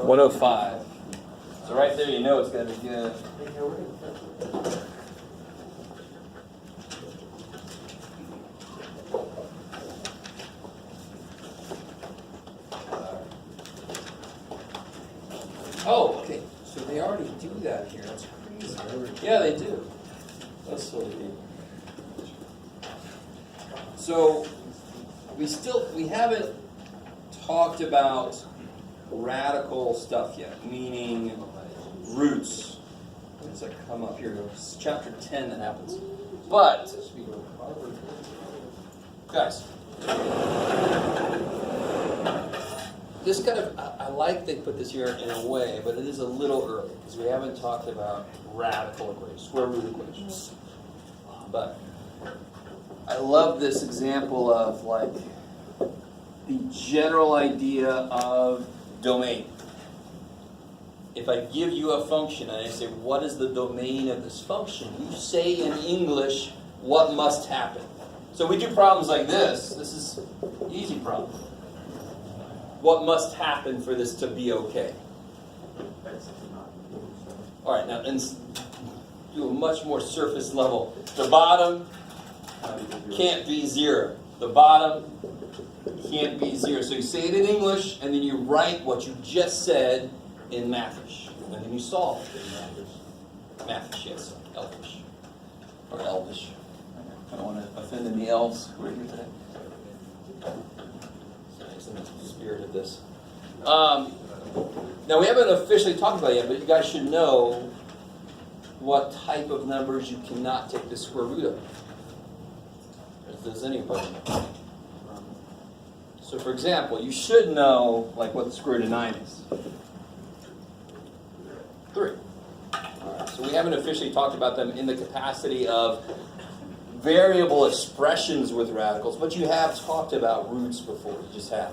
105. So right there, you know it's going to be good. Oh, okay. So they already do that here. That's crazy. Yeah, they do. That's what they do. So we haven't talked about radical stuff yet, meaning roots. As I come up here, it's chapter 10 that happens. But, guys, this kind of, I like they put this here in a way, but it is a little early because we haven't talked about radical equations, square root equations. But I love this example of like the general idea of domain. If I give you a function and I say, what is the domain of this function? You say in English, what must happen? So we do problems like this. This is an easy problem. What must happen for this to be okay? All right, now let's do a much more surface level. The bottom can't be 0. The bottom can't be 0. So you say it in English, and then you write what you just said in Mathish. And then you solve it in Mathish. Mathish, yes. Elvish. Or Elvish. I don't want to offend any elves who are here today. It's in the spirit of this. Now, we haven't officially talked about it yet, but you guys should know what type of numbers you cannot take the square root of. Does anybody know? So, for example, you should know like what the square root of 9 is. 3. All right, so we haven't officially talked about them in the capacity of variable expressions with radicals, but you have talked about roots before. You just have.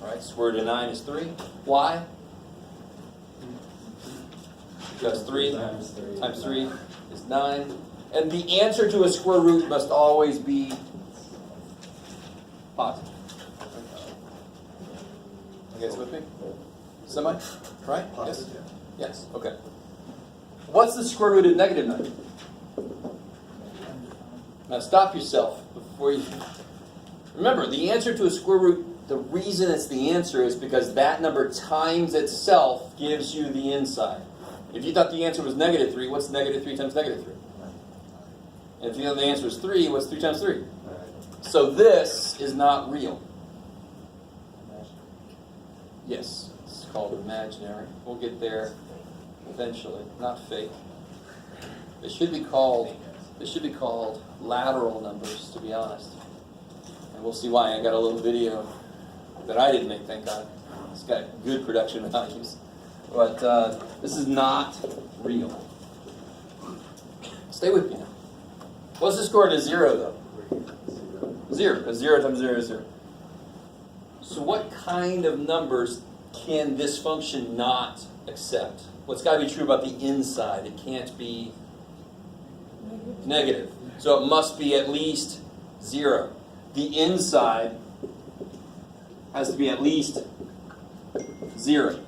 All right, square root of 9 is 3. Why? Because 3 times 3 is 9. And the answer to a square root must always be positive. You guys with me? Semi? Right? Yes? Yes. Okay. What's the square root of negative 9? Now stop yourself before you... Remember, the answer to a square root, the reason it's the answer is because that number times itself gives you the inside. If you thought the answer was negative 3, what's negative 3 times negative 3? And if you know the answer is 3, what's 3 times 3? So this is not real. Yes, it's called imaginary. We'll get there eventually, not fake. It should be called lateral numbers, to be honest. And we'll see why. I got a little video that I didn't make, thank God. It's got good production values. But this is not real. Stay with me now. What's the square root of 0, though? 0, because 0 times 0 is 0. So what kind of numbers can this function not accept? What's got to be true about the inside? It can't be negative. So it must be at least 0. The inside has to be at least 0.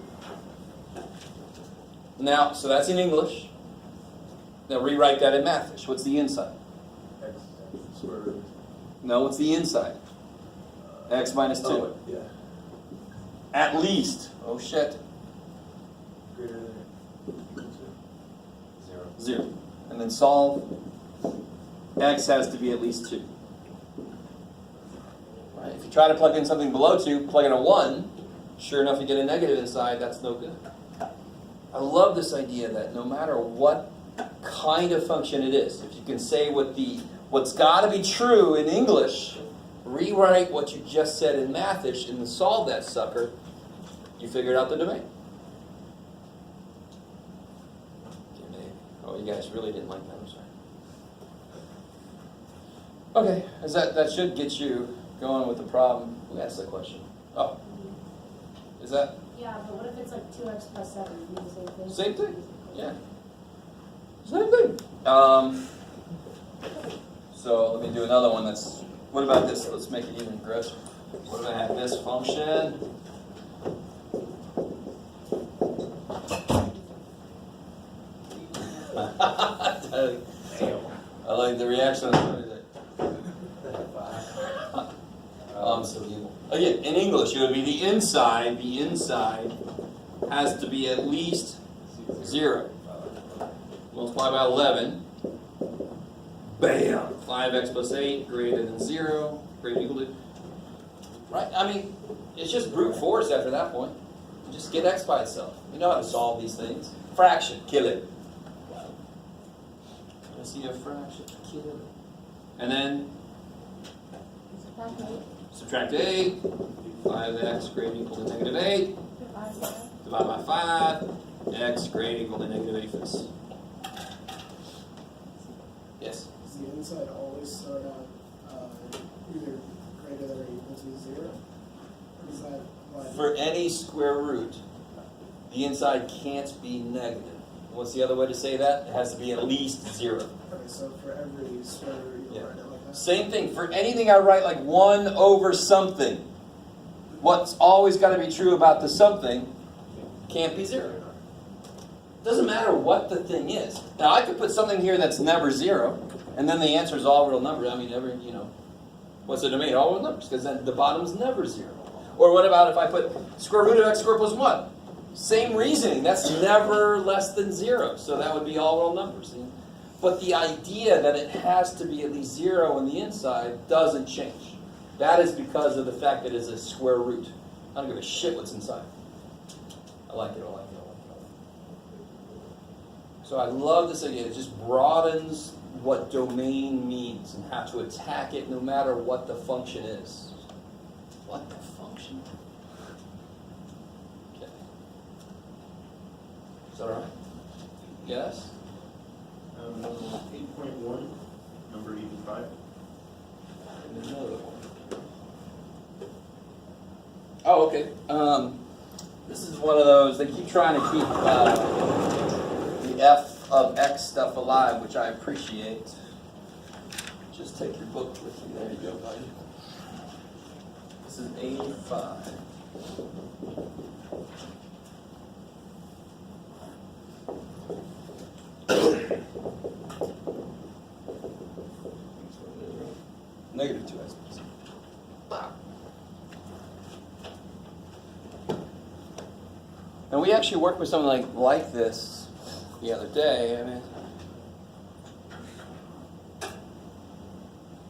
Now, so that's in English. Now rewrite that in Mathish. What's the inside? X square root. No, what's the inside? X minus 2. Oh, yeah. At least. Oh shit. Greater than 2. 0. 0. And then solve. X has to be at least 2. Right? If you try to plug in something below 2, plug in a 1, sure enough you get a negative inside, that's no good. I love this idea that no matter what kind of function it is, if you can say what's got to be true in English, rewrite what you just said in Mathish and then solve that sucker, you figured out the domain. Oh, you guys really didn't like that, I'm sorry. Okay, that should get you going with the problem. Who asked that question? Oh. Is that? Yeah, but what if it's like 2x plus 7? You do the same thing? Same thing, yeah. Same thing. So let me do another one that's, what about this? Let's make it even grosser. What if I have this function? I like the reaction. I'm so evil. Again, in English, it would be the inside. The inside has to be at least 0. Multiply by 11. Bam! 5x plus 8 greater than 0. Greater equal to. Right? I mean, it's just brute force after that point. You just get x by itself. You know how to solve these things. Fraction, kill it. I see a fraction, kill it. And then subtract 8. 5x greater than equal to negative 8. Divide by 5. X greater equal to negative 8 fifths. Yes? Does the inside always start out either greater than or equal to 0? Or is that like For any square root, the inside can't be negative. What's the other way to say that? It has to be at least 0. okay, so for every square root you Yeah. write it like that? Same thing. For anything I write like 1 over something, what's always got to be true about the something can't be 0. Doesn't matter what the thing is. Now I could put something here that's never 0, and then the answer is all real numbers. I mean, what's the domain? All real numbers, because then the bottom's never 0. Or what about if I put square root of x squared plus 1? Same reasoning. That's never less than 0. So that would be all real numbers. But the idea that it has to be at least 0 on the inside doesn't change. That is because of the fact that it's a square root. I don't give a shit what's inside. I like it, I like it, I like it. So I love this idea. It just broadens what domain means and how to attack it no matter what the function is. What the function? Okay. Is that all right? Yes? 8.1, number 85. And another one. Oh, okay. This is one of those, they keep trying to keep the f of x stuff alive, which I appreciate. Just take your book with you. There you go, buddy. This is 85. Negative 2x. And we actually worked with something like this the other day. I mean,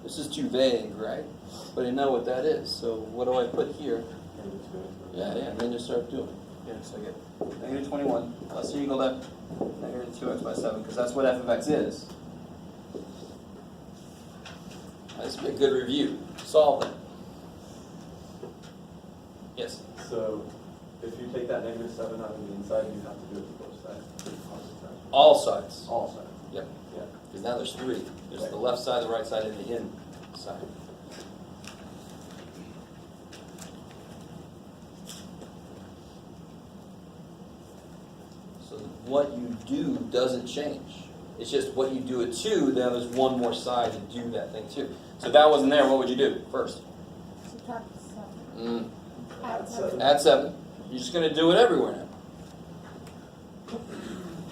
this is too vague, right? But I know what that is. So what do I put here? Yeah, and then just start doing it. Yeah, so I get negative 21 plus or equal to negative 2x by 7, because that's what f of x is. This would be a good review. Solve it. Yes? So if you take that negative 7 out of the inside, you have to do it to both sides. All sides. All sides. Yep. Yeah. Because now there's 3. There's the left side, the right side, and the inside. So what you do doesn't change. It's just what you do it to, now there's one more side to do that thing to. So if that wasn't there, what would you do first? Subtract 7. Add 7. Add 7. You're just going to do it everywhere now.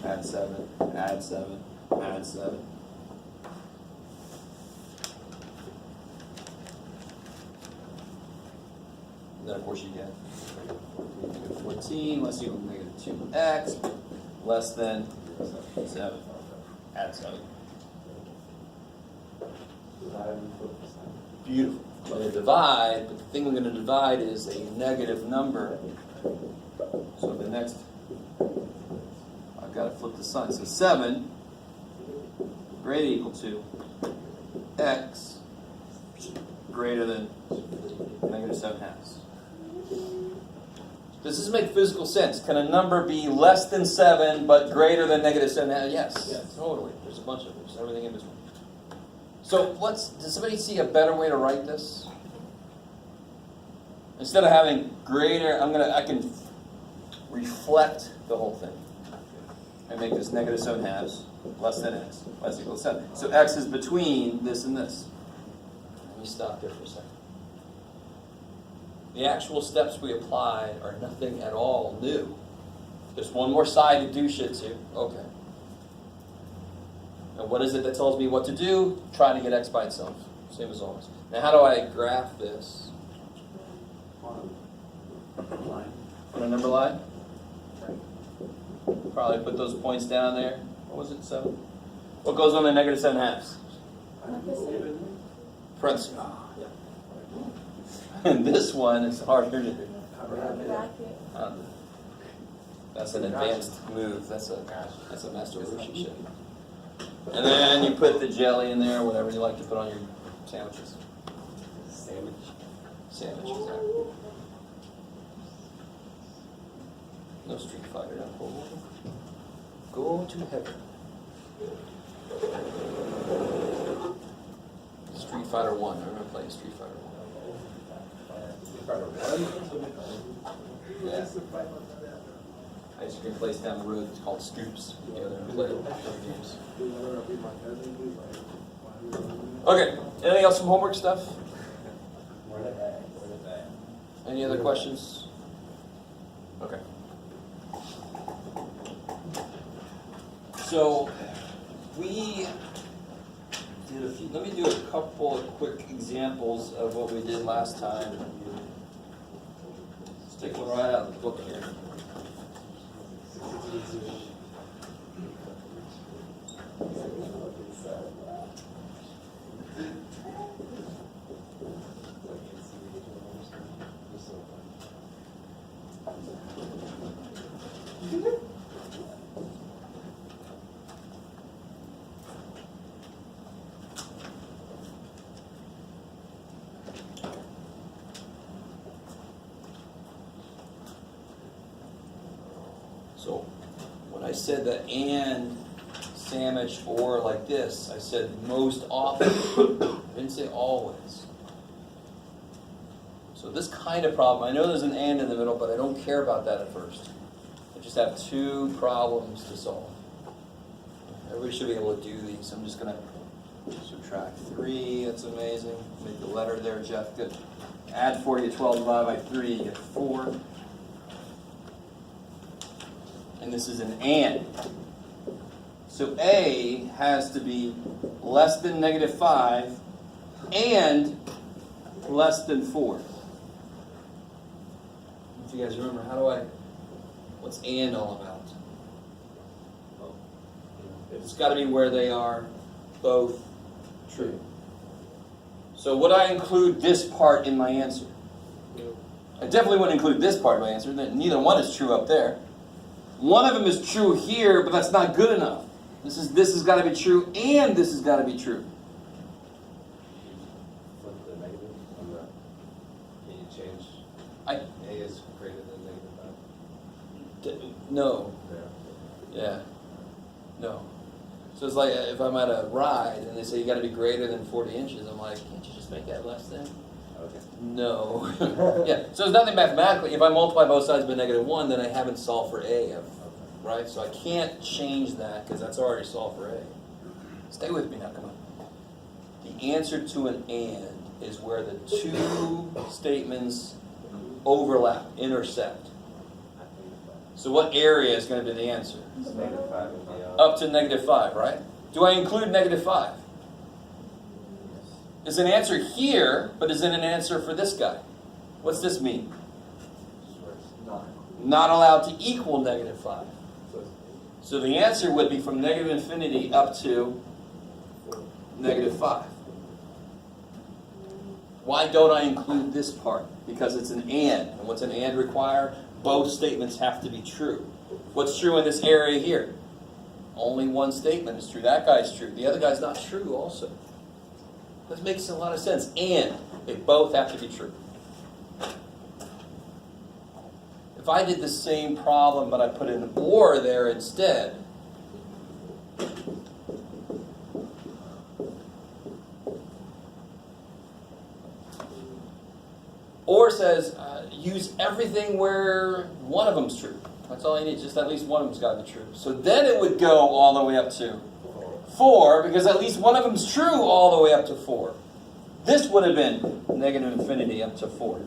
Add 7, add 7, add 7. Then of course you get negative 14 less equal to negative 2x less than 7. Add 7. Beautiful. We're going to divide, but the thing we're going to divide is a negative number. So the next, I've got to flip the sign. So 7 greater equal to x greater than negative 7 halves. Does this make physical sense? Can a number be less than 7 but greater than negative 7 halves? Yes. Yes. Totally. There's a bunch of them. There's everything in between. So does somebody see a better way to write this? Instead of having greater, I can reflect the whole thing. And make this negative 7 halves less than x, less equal to 7. So x is between this and this. Let me stop there for a second. The actual steps we applied are nothing at all new. There's one more side to do shit to. Okay. And what is it that tells me what to do? Try to get x by itself. Same as always. Now how do I graph this? On line. On a number line? Probably put those points down there. What was it, 7? What goes on the negative 7 halves? Parentheses. And this one is harder to do. That's an advanced move. That's a Master Roshi shit. And then you put the jelly in there, whatever you like to put on your sandwiches. Sandwich, exactly. No Street Fighter, no Cold War. Go to heaven. Street Fighter 1. I remember playing Street Fighter 1. Yeah. Ice cream place down the road. It's called Scoops. You go there and play games. Okay. Anything else from homework stuff? Any other questions? Okay. So we did a few. Let me do a couple of quick examples of what we did last time. Let's take one right out of the book here. So when I said the and sandwich or like this, I said most often. I didn't say always. So this kind of problem, I know there's an and in the middle, but I don't care about that at first. I just have 2 problems to solve. Everybody should be able to do these. I'm just going to subtract 3. That's amazing. Make the letter there, Jeff. Good. Add 4, you get 12 divided by 3, you get 4. And this is an and. So A has to be less than negative 5 and less than 4. If you guys remember, what's and all about? It's got to be where they are both true. So would I include this part in my answer? I definitely wouldn't include this part in my answer. Neither one is true up there. One of them is true here, but that's not good enough. This has got to be true, and this has got to be true. Flip the negative on the. Can you change? A is greater than negative 5. No. Yeah. No. So it's like if I'm at a ride and they say you got to be greater than 40 inches, I'm like, can't you just make that less than? Okay. No. Yeah. So there's nothing mathematically. If I multiply both sides by -1, then I haven't solved for A. Right? So I can't change that because that's already solved for A. Stay with me now, come on. The answer to an and is where the 2 statements overlap, intersect. So what area is going to be the answer? So negative 5 would be Up to -5, right? Do I include -5? It's an answer here, but is it an answer for this guy? What's this mean? Not allowed to equal -5. So the answer would be from -infinity up to -5. Why don't I include this part? Because it's an and. And what's an and require? Both statements have to be true. What's true in this area here? Only one statement is true. That guy's true. The other guy's not true also. This makes a lot of sense. And they both have to be true. If I did the same problem, but I put an or there instead, or says, use everything where one of them's true. That's all you need, just at least one of them's got to be true. So then it would go all the way up to 4, because at least one of them's true all the way up to 4. This would have been -infinity up to 4.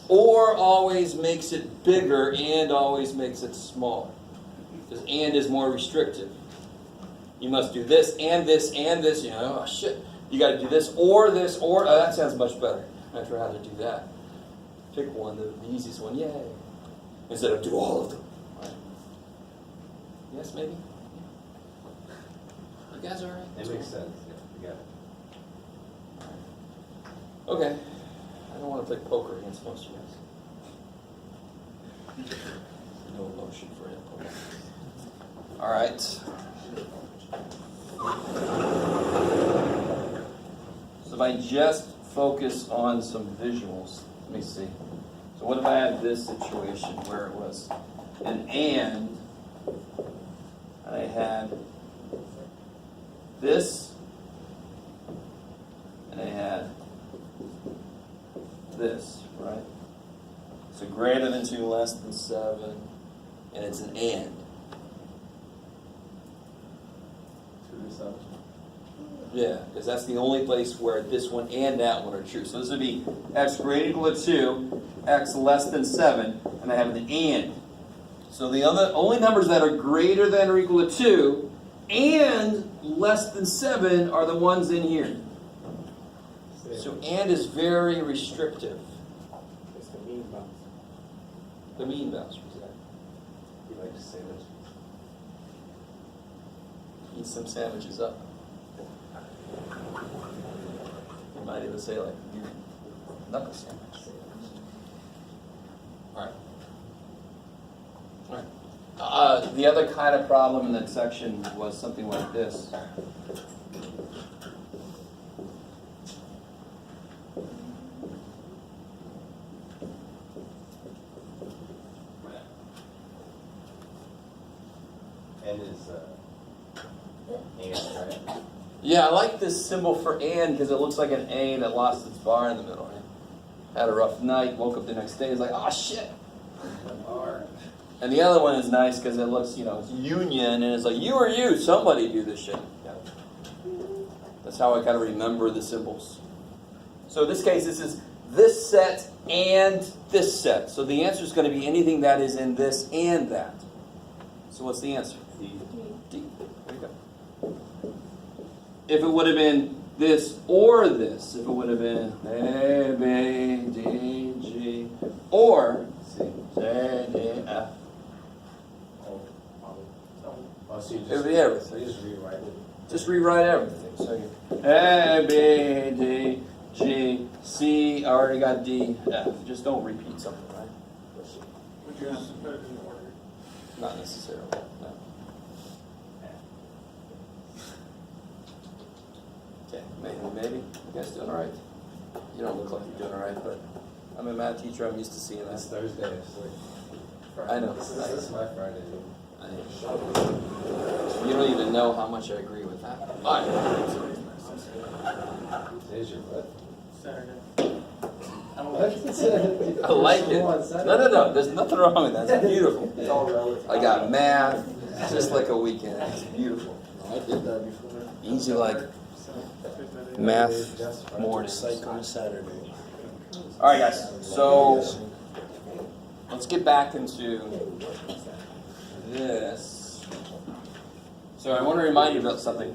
Or always makes it bigger and always makes it smaller. Because and is more restrictive. You must do this and this and this. You know, oh shit, you got to do this, or that sounds much better. I'd rather do that. Pick one, the easiest one, yay. Instead of do all of them. Right? Yes, maybe? You guys all right? It makes sense, yeah, you got it. Okay. I don't want to play poker against most of you guys. No emotion for him. Okay. All right. So if I just focus on some visuals, let me see. So what if I had this situation where it was an and I had this, and I had this, right? So greater than 2, less than 7, and it's an and. 2 to 7. Yeah, because that's the only place where this one and that one are true. So this would be x greater than or equal to 2, x less than 7, and I have an and. So the only numbers that are greater than or equal to 2 and less than 7 are the ones in here. So and is very restrictive. It's the mean bounce. The mean bounce, was that? You like to say this? Eat some sandwiches up. You might even say like knuckle sandwich. Alright. Alright. The other kind of problem in that section was something like this. N is, and, right? Yeah, I like this symbol for and because it looks like an A that lost its bar in the middle. Right? Had a rough night, woke up the next day, it's like, oh shit. And the other one is nice because it looks, it's union, and it's like, you or you, somebody do this shit. Yeah. That's how I kind of remember the symbols. So in this case, this is this set and this set. So the answer is going to be anything that is in this and that. So what's the answer? D. D. There you go. If it would have been this or this, if it would have been A, B, D, G, or C. J, D, F. Oh, so you It just, would be everything. so you just rewrite it. Just rewrite everything. So you A, B, D, G, C, I already got D, F. Just don't repeat something, right? Would you have to put it in order? Not necessarily, no. Okay, maybe. You guys doing all right? You don't look like you're doing all right, but I'm a math teacher. I'm used to seeing It's that. Thursday, it's like Friday. I know. This is my Friday. You don't even know how much I agree with that. But Today's your what? Saturday. I like it. No. There's nothing wrong with that. It's beautiful. It's all relative. I got math, just like a weekend. It's beautiful. I did that before. Easy like math mornings. Psych on Saturday. All right, guys. So let's get back into this. So I want to remind you about something.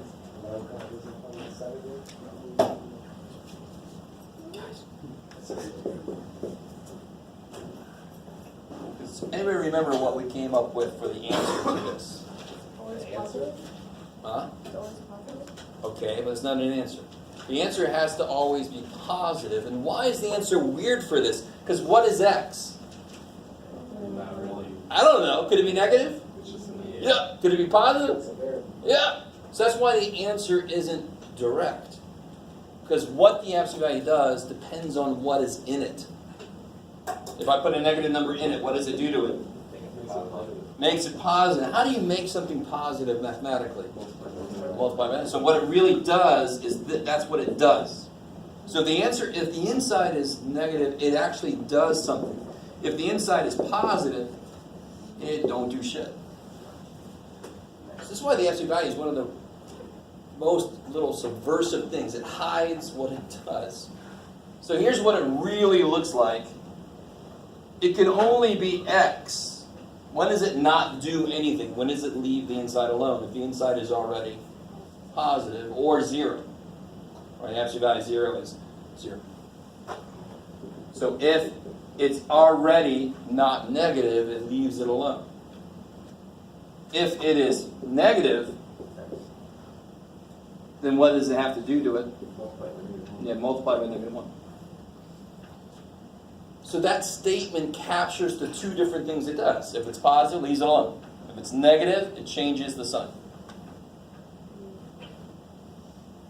Does anybody remember what we came up with for the answer to this? Always positive. Huh? It's always positive. Okay, but it's not an answer. The answer has to always be positive. And why is the answer weird for this? Because what is x? Not really. I don't know. Could it be negative? It's just in the air. Yeah. Could it be positive? It's a variable. Yeah. So that's why the answer isn't direct. Because what the absolute value does depends on what is in it. If I put a negative number in it, what does it do to it? Makes it positive. How do you make something positive mathematically? Multiply by that. So what it really does is that's what it does. So the answer, if the inside is negative, it actually does something. If the inside is positive, it don't do shit. This is why the absolute value is one of the most little subversive things. It hides what it does. So here's what it really looks like. It can only be x. When does it not do anything? When does it leave the inside alone? If the inside is already positive or 0. Right, absolute value 0 is 0. So if it's already not negative, it leaves it alone. If it is negative, then what does it have to do to it? Multiply by -1. Yeah, multiply by -1. So that statement captures the two different things it does. If it's positive, it leaves it alone. If it's negative, it changes the sign.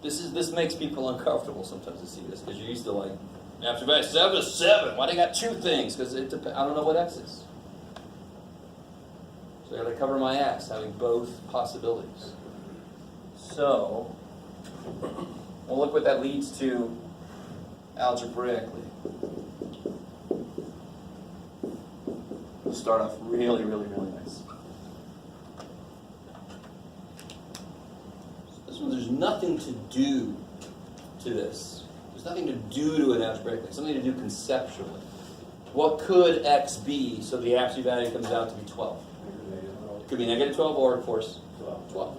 This makes people uncomfortable sometimes to see this, because you're used to like, after value 7 is 7. Why do you got two things? Because I don't know what x is. So I got to cover my ass having both possibilities. So we'll look what that leads to algebraically. We'll start off really, really, really nice. This one, there's nothing to do to this. There's nothing to do to it algebraically. Something to do conceptually. What could x be so the absolute value comes out to be 12? It could be negative 12 or, of course, 12.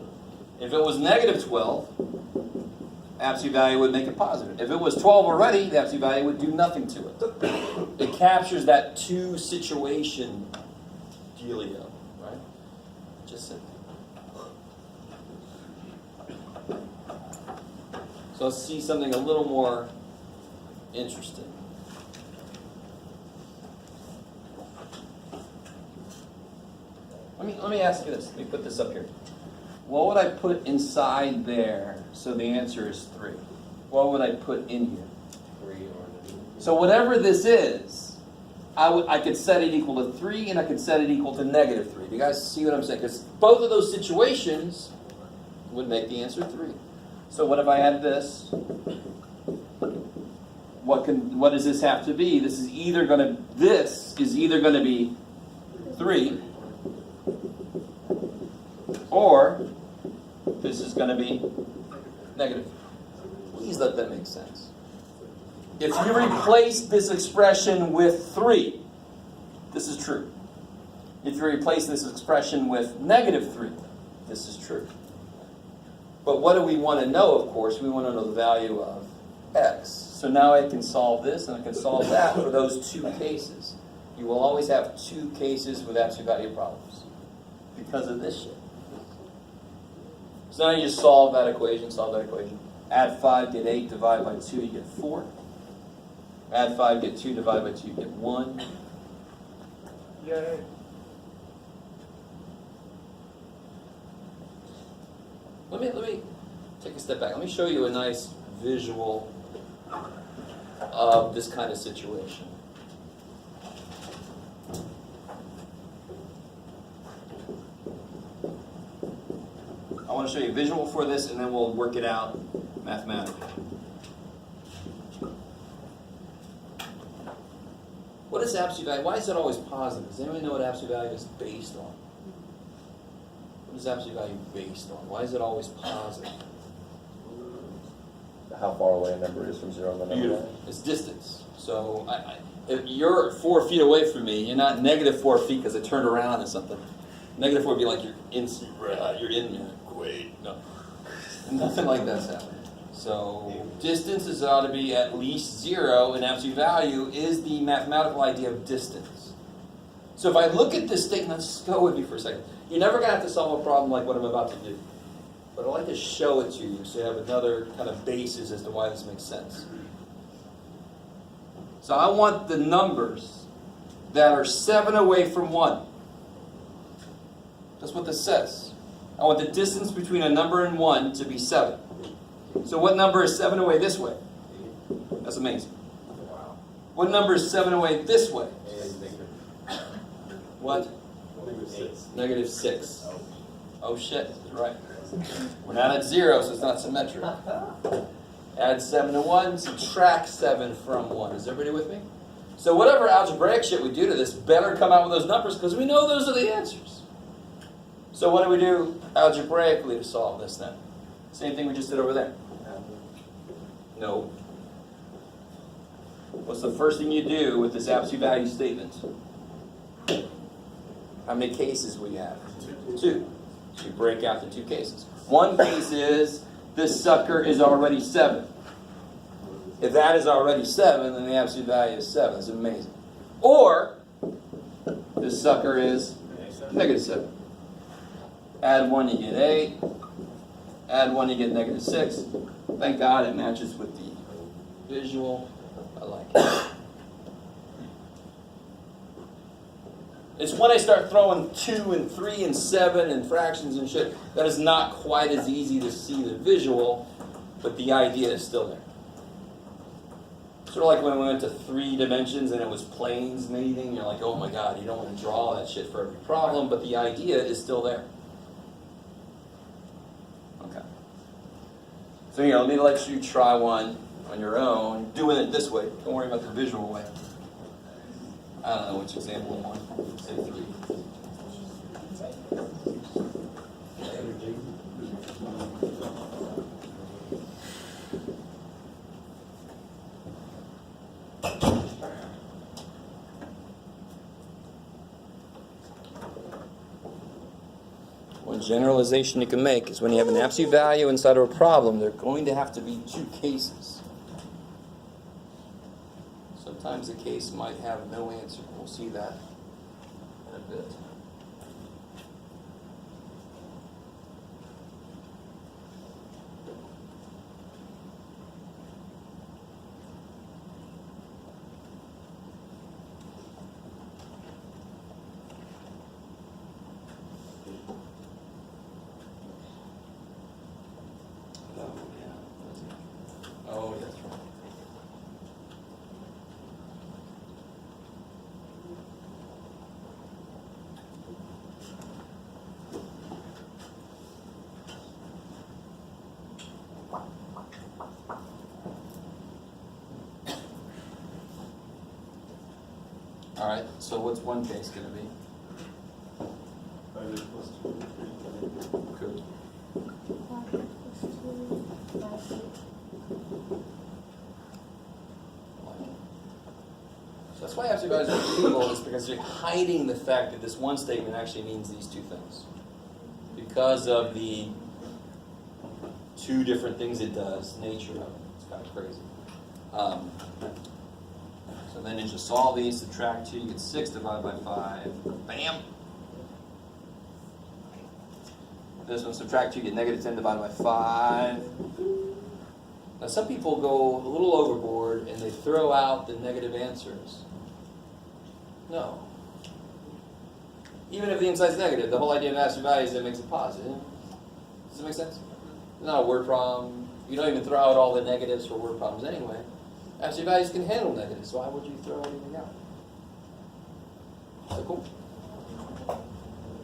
If it was negative 12, absolute value would make it positive. If it was 12 already, the absolute value would do nothing to it. It captures that two situation dealio, right? Just simple. So let's see something a little more interesting. Let me ask you this. Let me put this up here. What would I put inside there so the answer is 3? What would I put in here? 3 or So whatever this is, I could set it equal to 3 and I could set it equal to negative 3. Do you guys see what I'm saying? Because both of those situations would make the answer 3. So what if I had this? What does this have to be? This is either going to be 3, or this is going to be negative. Please let that make sense. If you replace this expression with 3, this is true. If you replace this expression with negative 3, this is true. But what do we want to know, of course? We want to know the value of x. So now I can solve this and I can solve that for those two cases. You will always have two cases with absolute value problems because of this shit. So now you just solve that equation, Add 5, get 8, divide by 2, you get 4. Add 5, get 2, divide by 2, you get 1. Yay. Let me take a step back. Let me show you a nice visual of this kind of situation. I want to show you a visual for this, and then we'll work it out mathematically. What is absolute value? Why is it always positive? Does anyone know what absolute value is based on? What is absolute value based on? Why is it always positive? How far away a number is from 0 and the number line. It's distance. So if you're 4 feet away from me, you're not negative 4 feet because I turned around or something. Negative 4 would be like you're in there. Great. No. Nothing like that's happening. So distances ought to be at least 0, and absolute value is the mathematical idea of distance. So if I look at this statement, let's just go with me for a second. You're never going to have to solve a problem like what I'm about to do. But I'd like to show it to you so you have another kind of basis as to why this makes sense. So I want the numbers that are 7 away from 1. That's what this says. I want the distance between a number and 1 to be 7. So what number is 7 away this way? That's amazing. Wow. What number is 7 away this way? A is negative. What? Negative 6. Oh shit, that's right. We're not at 0, so it's not symmetric. Add 7 to 1, subtract 7 from 1. Is everybody with me? So whatever algebraic shit we do to this better come out with those numbers because we know those are the answers. So what do we do algebraically to solve this then? Same thing we just did over there. No. What's the first thing you do with this absolute value statement? How many cases we have? 2. So you break out the 2 cases. One case is this sucker is already 7. If that is already 7, then the absolute value is 7. It's amazing. Or, this sucker is -7. Add 1, you get 8. Add 1, you get -6. Thank God it matches with the visual. I like it. It's when I start throwing 2 and 3 and 7 and fractions and shit that is not quite as easy to see the visual, but the idea is still there. Sort of like when we went to 3 dimensions and it was planes and anything, you're like, oh my God, you don't want to draw that shit for every problem, but the idea is still there. Okay. So here, let me let you try one on your own, doing it this way. Don't worry about the visual way. I don't know which example one. Say 3. One generalization you can make is when you have an absolute value inside of a problem, there are going to have to be 2 cases. Sometimes a case might have no answer. We'll see that in a bit. Oh, that's right. All right, so what's one case going to be? +2, 3. Good. 5 + 2 = 8. So that's why absolute values are evil, is because you're hiding the fact that this one statement actually means these 2 things. Because of the 2 different things it does, nature of it. It's kind of crazy. So then you just solve these, subtract 2, you get 6 divided by 5. Bam! This one, subtract 2, you get -10 divided by 5. Now some people go a little overboard and they throw out the negative answers. No. Even if the inside's negative, the whole idea of absolute value is that it makes it positive. Does that make sense? It's not a word problem. You don't even throw out all the negatives for word problems anyway. Absolute values can handle negatives, so why would you throw anything out? So cool.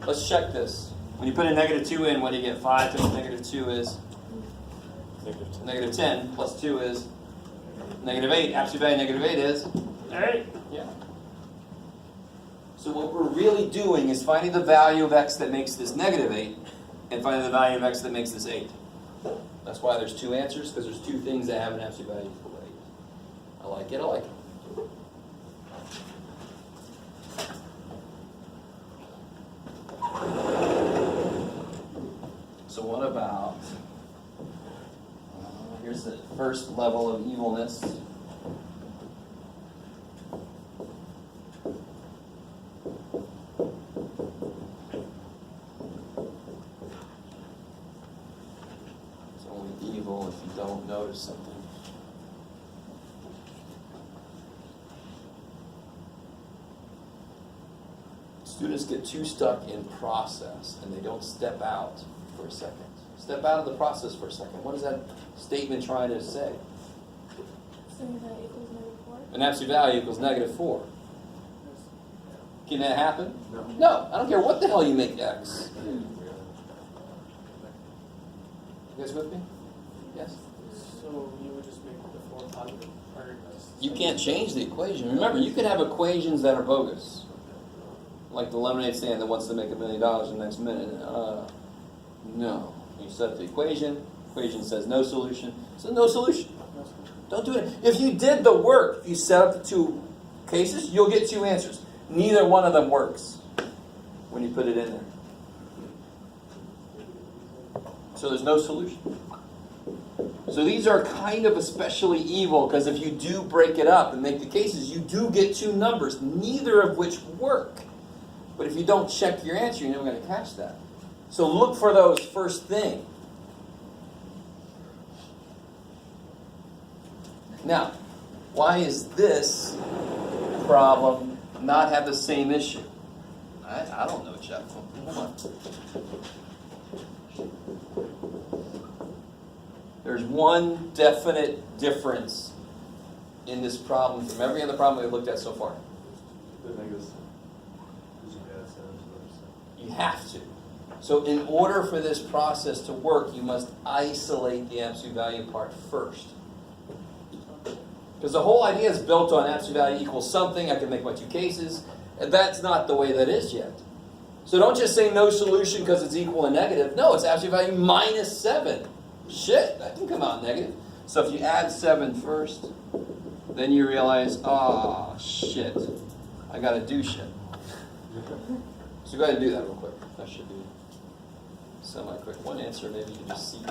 Let's check this. When you put a -2 in, what do you get? 5 times -2 is? -10 plus 2 is? -8. Absolute value -8 is? 8. Yeah. So what we're really doing is finding the value of x that makes this -8 and finding the value of x that makes this 8. That's why there's 2 answers, because there's 2 things that have an absolute value equal to 8. I like it, I like it. So what about, here's the first level of evilness. It's only evil if you don't notice something. Students get too stuck in process and they don't step out for a second. Step out of the process for a second. What is that statement trying to say? Saying that equals -4. An absolute value equals -4. Can that happen? No. I don't care what the hell you make x. You guys with me? Yes? So you would just make the 4 positive? Or You can't change the equation. Remember, you could have equations that are bogus. Like the lemonade stand that wants to make $1 million in the next minute. No. You set the equation says no solution, so no solution. Don't do it. If you did the work, if you set up the 2 cases, you'll get 2 answers. Neither one of them works when you put it in there. So there's no solution. So these are kind of especially evil because if you do break it up and make the cases, you do get two numbers, neither of which work. But if you don't check your answer, you're never going to catch that. So look for those first thing. Now, why is this problem not have the same issue? I don't know, Jeff. Hold on. There's one definite difference in this problem from every other problem we've looked at so far. The negatives. You have to. So in order for this process to work, you must isolate the absolute value part first. Because the whole idea is built on absolute value equals something. I can make my two cases. And that's not the way that is yet. So don't just say no solution because it's equal and negative. No, it's absolute value minus 7. Shit, that can come out negative. So if you add 7 first, then you realize, oh, shit, I got to do shit. So go ahead and do that real quick. That should be semi-quick. One answer, maybe you can just see.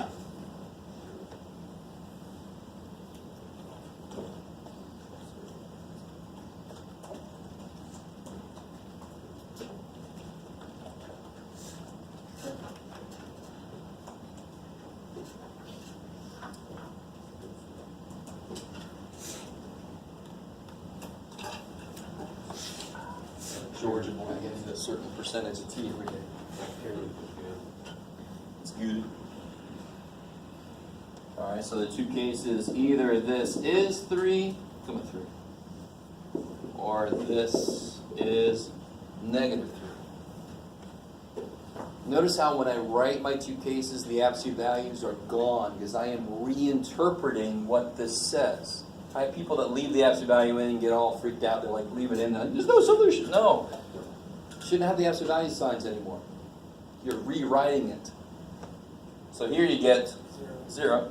Georgia boy getting a certain percentage of tea every day. It's good. All right, so the two cases, either this is 3, or this is negative 3. Notice how when I write my two cases, the absolute values are gone because I am reinterpreting what this says. I have people that leave the absolute value in and get all freaked out. They're like, leave it in. There's no solution. No. Shouldn't have the absolute value signs anymore. You're rewriting it. So here you get 0.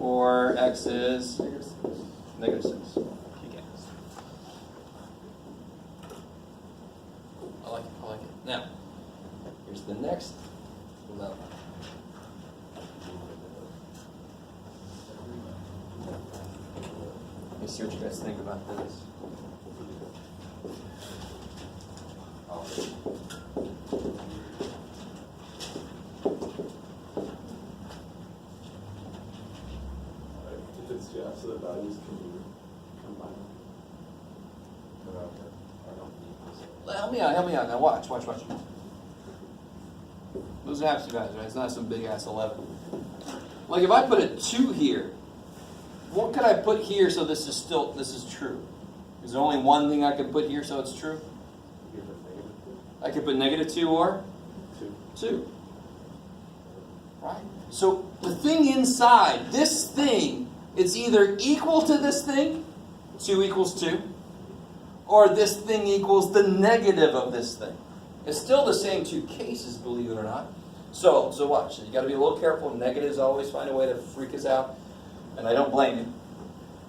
Or x is negative 6. I like it. Now, here's the next level. Let me see what you guys think about this. If it's the absolute values, can you combine them? Help me out. Now watch. Those are absolute values, right? It's not some big ass 11. Like if I put a 2 here, what could I put here so this is true? Is there only one thing I could put here so it's true? I could put -2 or 2. Right? So the thing inside, this thing, it's either equal to this thing, 2 equals 2, or this thing equals the negative of this thing. It's still the same two cases, believe it or not. So watch. You got to be a little careful. Negatives always find a way to freak us out, and I don't blame you.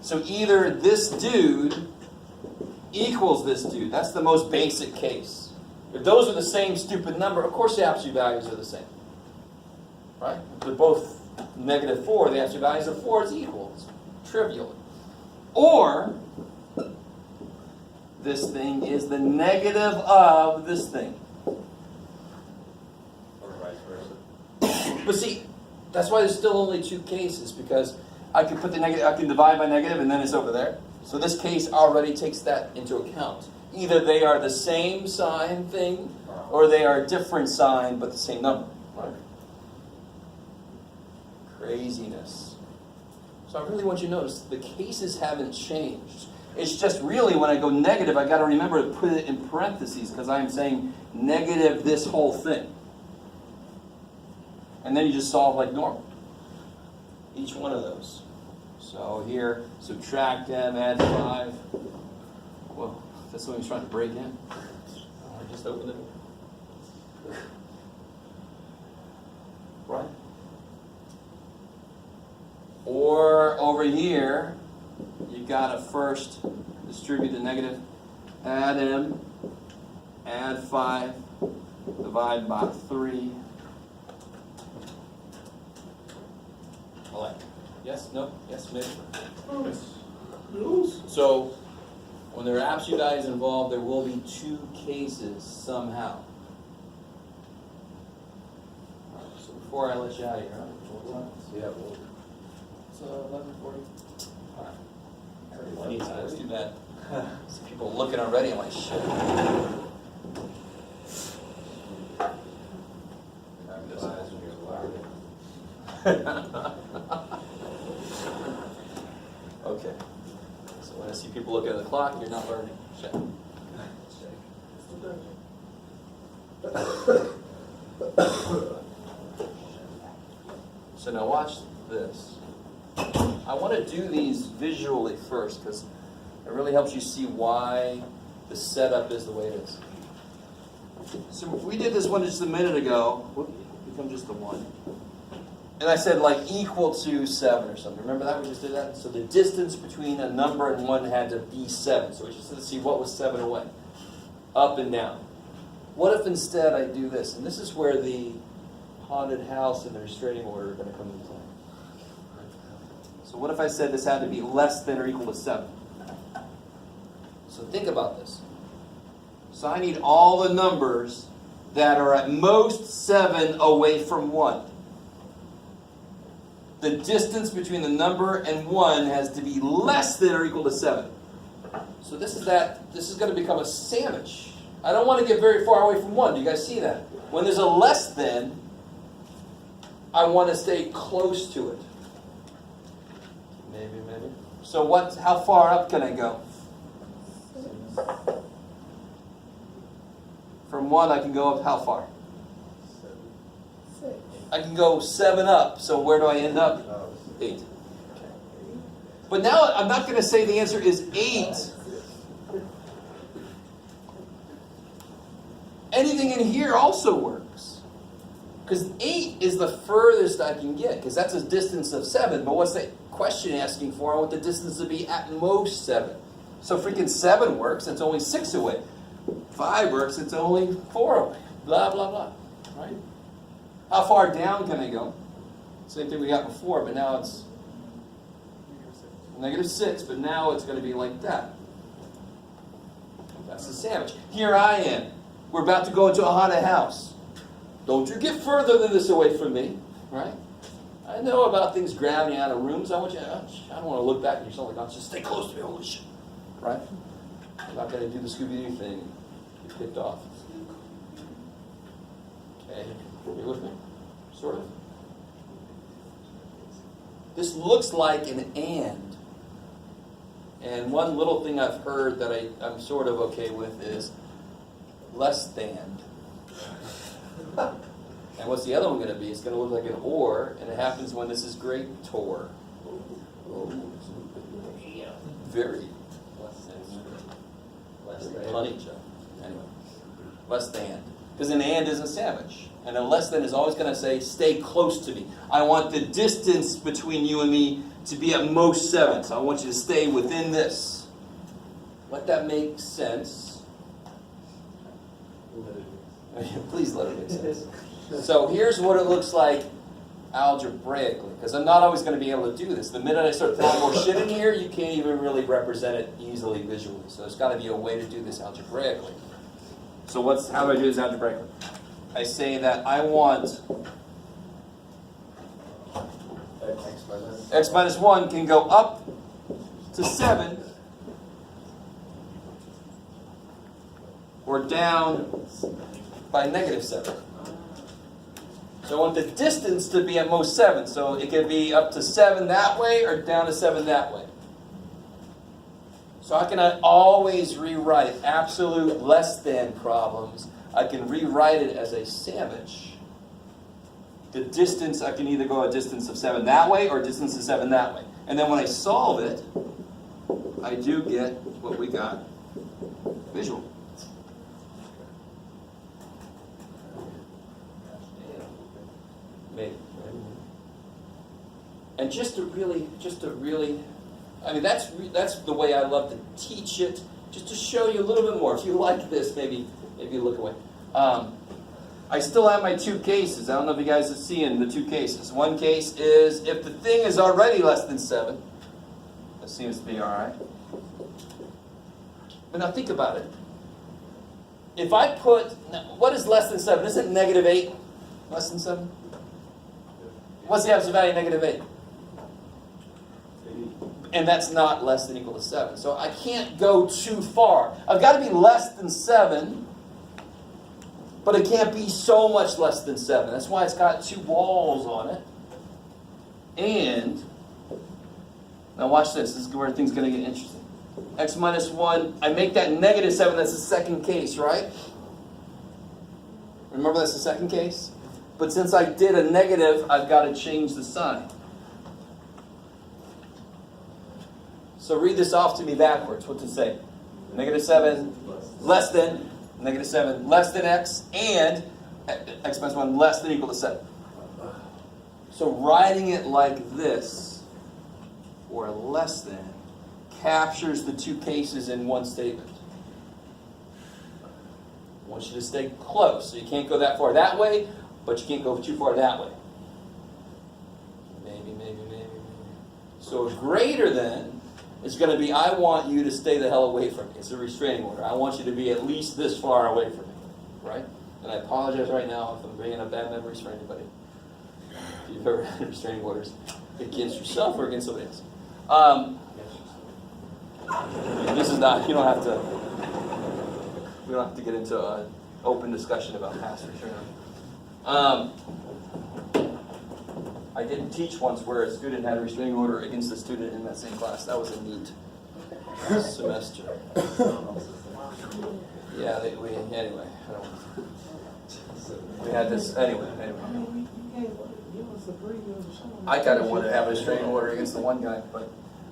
So either this dude equals this dude. That's the most basic case. If those are the same stupid number, of course the absolute values are the same. Right? If they're both -4, the absolute values of 4 is equal. It's trivial. Or this thing is the negative of this thing. Or vice versa. But see, that's why there's still only two cases, because I can put the negative, I can divide by negative, and then it's over there. So this case already takes that into account. Either they are the same sign thing, or they are a different sign but the same number. Right? Craziness. So I really want you to notice the cases haven't changed. It's just really when I go negative, I got to remember to put it in parentheses because I'm saying negative this whole thing. And then you just solve like normal. Each one of those. So here, subtract them, add 5. Well, that's what he's trying to break in. I just opened it. Right? Or over here, you gotta first distribute the negative, add m, add 5, divide by 3. I like. Yes, no, yes, maybe. Rules. So, when there are absolute values involved, there will be two cases somehow. Alright, so before I let you out of here, Yeah, well, So 11:40. alright. Let's do that. See people looking already, I'm like, shit. have this eyes when you're loud. Okay. So when I see people looking at the clock, you're not learning. Check. So now watch this. I want to do these visually first because it really helps you see why the setup is the way it is. So we did this one just a minute ago. Whoop, become just the one. And I said like equal to 7 or something. Remember that? We just did that? So the distance between a number and 1 had to be 7. So we just had to see what was 7 away. Up and down. What if instead I do this? And this is where the haunted house and the restraining order are going to come into play. So what if I said this had to be less than or equal to 7? So think about this. So I need all the numbers that are at most 7 away from 1. The distance between the number and 1 has to be less than or equal to 7. So this is going to become a sandwich. I don't want to get very far away from 1. Do you guys see that? When there's a less than, I want to stay close to it. Maybe. So how far up can I go? From 1 I can go up how far? 6. I can go 7 up. So where do I end up? 8. But now I'm not going to say the answer is 8. Anything in here also works. Because 8 is the furthest I can get, because that's a distance of 7. But what's the question asking for? I want the distance to be at most 7. So freaking 7 works, it's only 6 away. 5 works, it's only 4 away. Blah, blah, blah. Right? How far down can I go? Same thing we got before, but now it's -6, but now it's going to be like that. That's the sandwich. Here I am. We're about to go into a haunted house. Don't you get further than this away from me, right? I know about things grabbing you out of rooms. I don't want to look back at yourself like, just stay close to me, holy shit, right? I'm not going to do the Scooby-Doo thing and get picked off. Okay, you with me? Sort of. This looks like an and. And one little thing I've heard that I'm sort of okay with is less than. And what's the other one going to be? It's going to look like an or, and it happens when this is great tor. Very. less than. Funny joke. Anyway, less than. Because an and is a sandwich. And a less than is always going to say, stay close to me. I want the distance between you and me to be at most 7. So I want you to stay within this. Let that make sense. Please let it make sense. So here's what it looks like algebraically. Because I'm not always going to be able to do this. The minute I start throwing more shit in here, you can't even really represent it easily visually. So there's got to be a way to do this algebraically. So how do I do this algebraically? I say that I want x minus 1 can go up to 7 or down by -7. So I want the distance to be at most 7. So it can be up to 7 that way or down to 7 that way. So I can always rewrite absolute less than problems. I can rewrite it as a sandwich. The distance, I can either go a distance of 7 that way or a distance of 7 that way. And then when I solve it, I do get what we got visual. Maybe. And just to really, I mean, that's the way I love to teach it, just to show you a little bit more. If you like this, maybe look away. I still have my two cases. I don't know if you guys are seeing the two cases. One case is if the thing is already less than 7. That seems to be all right. But now think about it. If I put, now, what is less than 7? Isn't negative 8 less than 7? What's the absolute value of negative 8? And that's not less than or equal to 7. So I can't go too far. I've got to be less than 7, but it can't be so much less than 7. That's why it's got 2 walls on it. And, now watch this. This is where things are going to get interesting. X minus 1, I make that negative 7. That's the second case, right? Remember that's the second case? But since I did a negative, I've got to change the sign. So read this off to me backwards. What's it say? Negative 7 less than, negative 7 less than x, and x minus 1 less than or equal to 7. So writing it like this, or less than, captures the two cases in one statement. I want you to stay close. So you can't go that far that way, but you can't go too far that way. Maybe. So greater than is going to be, I want you to stay the hell away from me. It's a restraining order. I want you to be at least this far away from me, right? And I apologize right now if I'm bringing up bad memories for anybody. If you've ever had restraining orders against yourself or against somebody else. This is not, you don't have to, we don't have to get into an open discussion about past restraining orders. I did teach once where a student had a restraining order against a student in that same class. That was a neat semester. Yeah, anyway, we had this, anyway. I kind of wanted to have a restraining order against the one guy, but.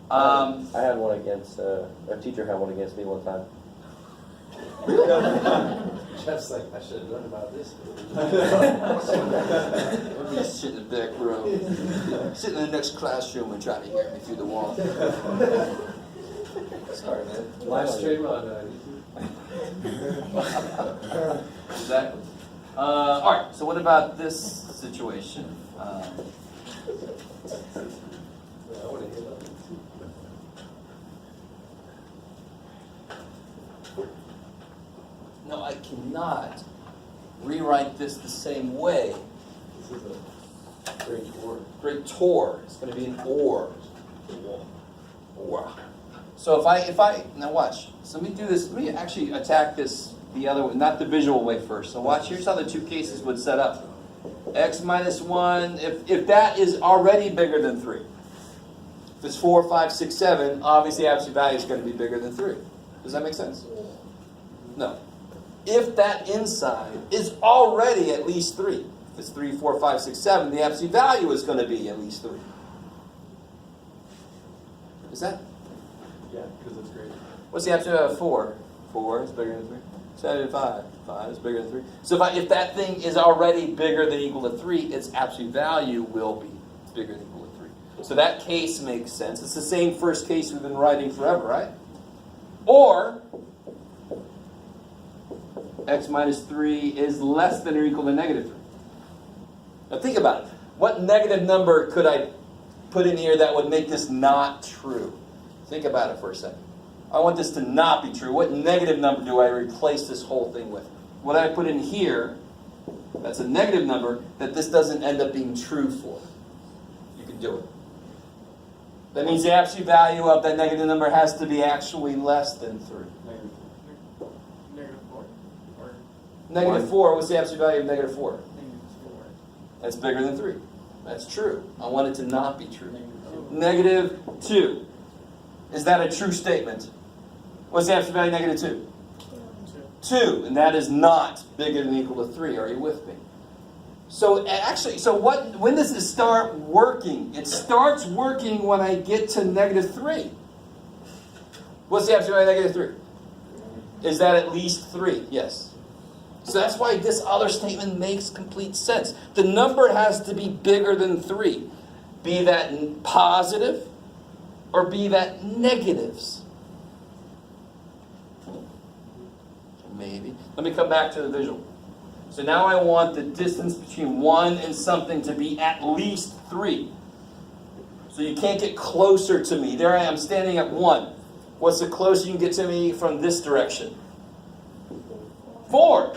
I had one against, a teacher had one against me one time. Jeff's like, I should have learned about this. Let me sit in the back row, sit in the next classroom and try to hear me through the wall. Sorry, man. Live stream on YouTube. Exactly. All right. So what about this situation? I want to hear that. No, I cannot rewrite this the same way. This is a great word. Great tor. It's going to be an or. Or. So if I now watch. So let me do this. Let me actually attack this the other way, not the visual way first. So watch. Here's how the two cases would set up. X minus 1. If that is already bigger than 3. If it's 4, 5, 6, 7, obviously absolute value is going to be bigger than 3. Does that make sense? No. If that inside is already at least 3, if it's 3, 4, 5, 6, 7, the absolute value is going to be at least 3. Is that? Yeah, because it's great. What's the absolute value of 4? 4 is bigger than 3. 7 and 5. 5 is bigger than 3. So if that thing is already bigger than or equal to 3, its absolute value will be bigger than or equal to 3. So that case makes sense. It's the same first case we've been writing forever, right? Or x minus 3 is less than or equal to negative 3. Now think about it. What negative number could I put in here that would make this not true? Think about it for a second. I want this to not be true. What negative number do I replace this whole thing with? What I put in here, that's a negative number that this doesn't end up being true for. You can do it. That means the absolute value of that negative number has to be actually less than 3. Negative 4. Or Negative 4, what's the absolute value of negative 4? negative 4. That's bigger than 3. That's true. I want it to not be true. Negative 2. Negative 2. Is that a true statement? What's the absolute value of negative 2? 2. And that is not bigger than or equal to 3. Are you with me? So actually, when does it start working? It starts working when I get to negative 3. What's the absolute value of negative 3? Is that at least 3? Yes. So that's why this other statement makes complete sense. The number has to be bigger than 3. Be that positive or be that negatives. Maybe. Let me come back to the visual. So now I want the distance between 1 and something to be at least 3. So you can't get closer to me. There I am standing at 1. What's the closest you can get to me from this direction? 4.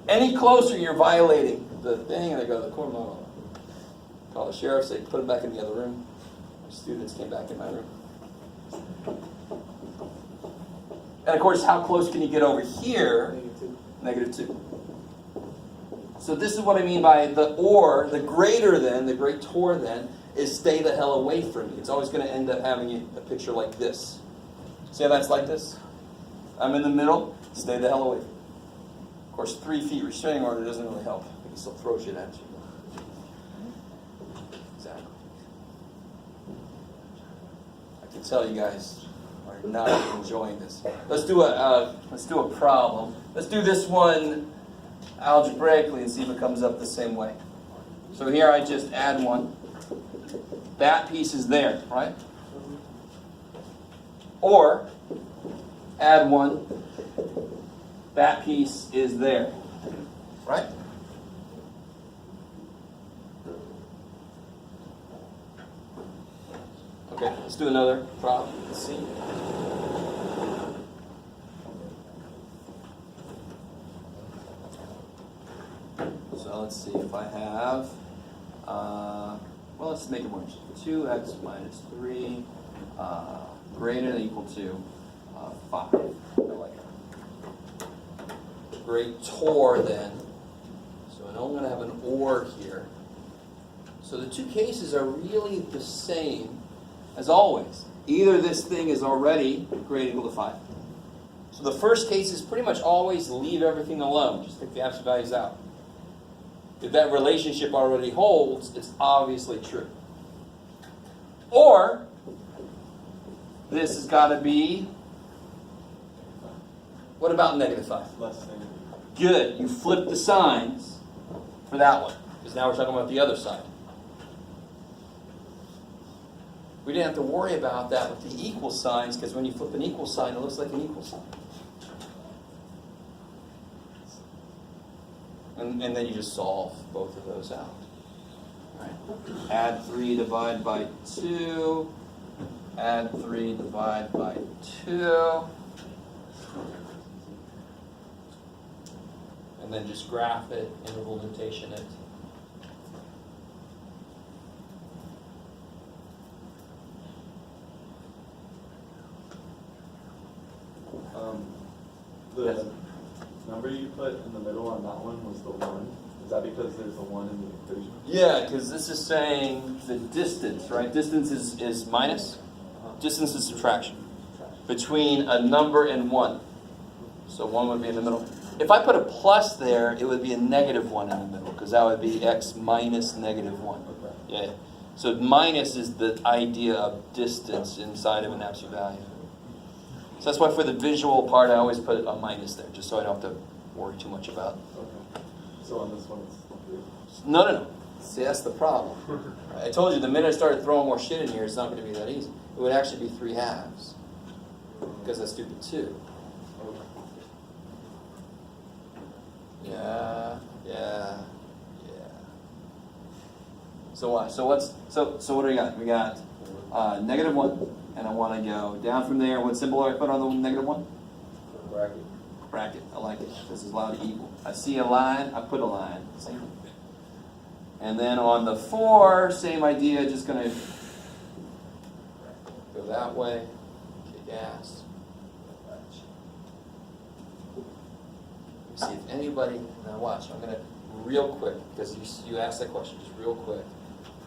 Any closer, you're violating the thing, and they go to the corner. Call the sheriff, say, put him back in the other room. My students came back in my room. And of course, how close can you get over here? -2. So this is what I mean by the or, the greater than, the greater than, is stay the hell away from me. It's always going to end up having a picture like this. See how that's like this? I'm in the middle, stay the hell away from me. Of course, 3 feet restraining order doesn't really help. It still throws shit at you. Exactly. I can tell you guys are not enjoying this. Let's do a problem. Let's do this one algebraically and see if it comes up the same way. So here I just add 1. That piece is there, right? Or add 1. That piece is there, right? Okay, let's do another problem. Let's see. So let's see if I have, well, let's make it more interesting. 2x minus 3 greater than or equal to 5. I like it. Greater than. So I know I'm going to have an or here. So the two cases are really the same as always. Either this thing is already greater than or equal to 5. So the first case is pretty much always leave everything alone. Just take the absolute values out. If that relationship already holds, it's obviously true. Or, this has got to be, what about -5? Less than. Good, you flip the signs for that one. Because now we're talking about the other side. We didn't have to worry about that with the equal signs, because when you flip an equal sign, it looks like an equal sign. And then you just solve both of those out. All right. Add 3, divide by 2. Add 3, divide by 2. And then just graph it, interval notation it. The number you put in the middle on that one was the 1. Is that because there's a 1 in the equation? Yeah, because this is saying the distance, right? Distance is minus. Distance is subtraction between a number and 1. So 1 would be in the middle. If I put a plus there, it would be a -1 in the middle, because that would be x minus -1. Okay. Yeah. So minus is the idea of distance inside of an absolute value. So that's why for the visual part, I always put a minus there, just so I don't have to worry too much about it. Okay. So on this one, it's 3. No. See, that's the problem. I told you, the minute I started throwing more shit in here, it's not going to be that easy. It would actually be 3/2, because that's stupid 2. Yeah. So what? So what do we got? We got -1, and I want to go down from there. What symbol do I put on the -1? Bracket. Bracket. I like it. This is allowed to equal. I see a line, I put a line. See? And then on the 4, same idea, just going to go that way, kick ass. See if anybody, now watch, I'm going to, real quick, because you asked that question, just real quick.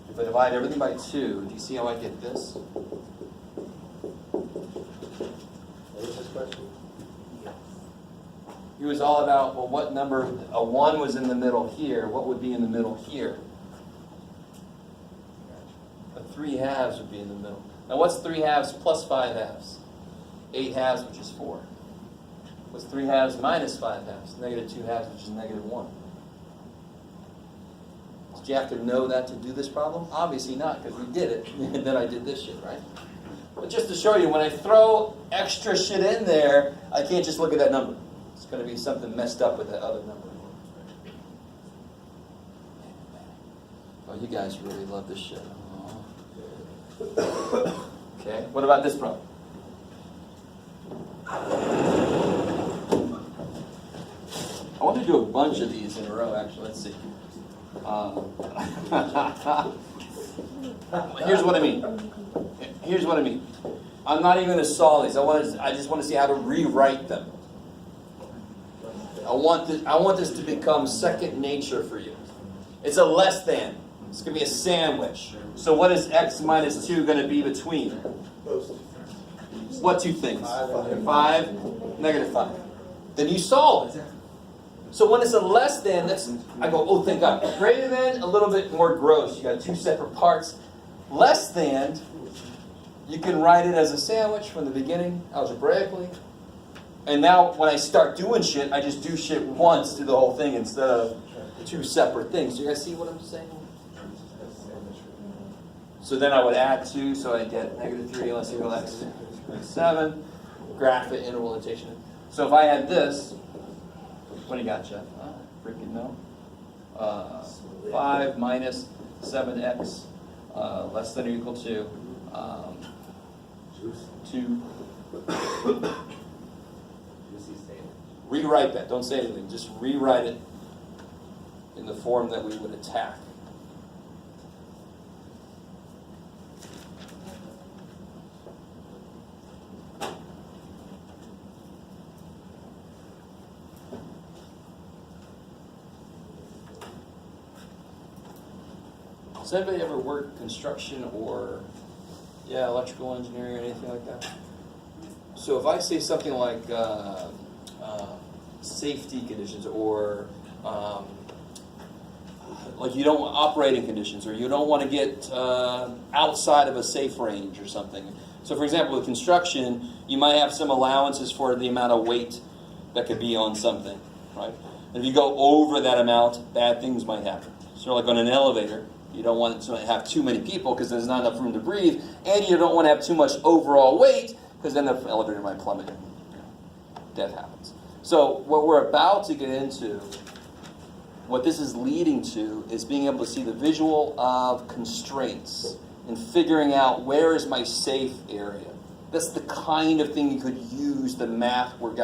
If I divide everything by 2, do you see how I get this? What was this question? He was all about, well, what number, a 1 was in the middle here, what would be in the middle here? A 3/2 would be in the middle. Now what's 3/2 plus 5/2? 8/2, which is 4. What's 3/2 minus 5/2? -2/2, which is -1. Did you have to know that to do this problem? Obviously not, because we did it, and then I did this shit, right? But just to show you, when I throw extra shit in there, I can't just look at that number. It's gonna be something messed up with that other number. Oh, you guys really love this shit. Oh. Okay, what about this problem? I want to do a bunch of these in a row, actually. Let's see. Here's what I mean. Here's what I mean. I'm not even going to solve these. I just want to see how to rewrite them. I want this to become second nature for you. It's a less than. It's going to be a sandwich. So what is x minus 2 going to be between? What two things? 5, negative 5. Then you solve it. So when it's a less than, I go, oh, thank God. Greater than, a little bit more gross. You got two separate parts. Less than, you can write it as a sandwich from the beginning, algebraically. And now when I start doing shit, I just do shit once to the whole thing instead of two separate things. Do you guys see what I'm saying? So then I would add 2, so I get negative 3 less equal x 7. Graph it, interval notation. So if I had this, what do you got, Jeff? Freaking no. 5 minus 7x less than or equal to 2. Rewrite that. Don't say anything. Just rewrite it in the form that we would attack. Does anybody ever work construction or, electrical engineering or anything like that? So if I say something like safety conditions or like you don't want operating conditions or you don't want to get outside of a safe range or something. So for example, with construction, you might have some allowances for the amount of weight that could be on something, right? And if you go over that amount, bad things might happen. So like on an elevator, you don't want to have too many people because there's not enough room to breathe, and you don't want to have too much overall weight because then the elevator might plummet and death happens. So what we're about to get into, what this is leading to, is being able to see the visual of constraints and figuring out where is my safe area. That's the kind of thing you could use the math we're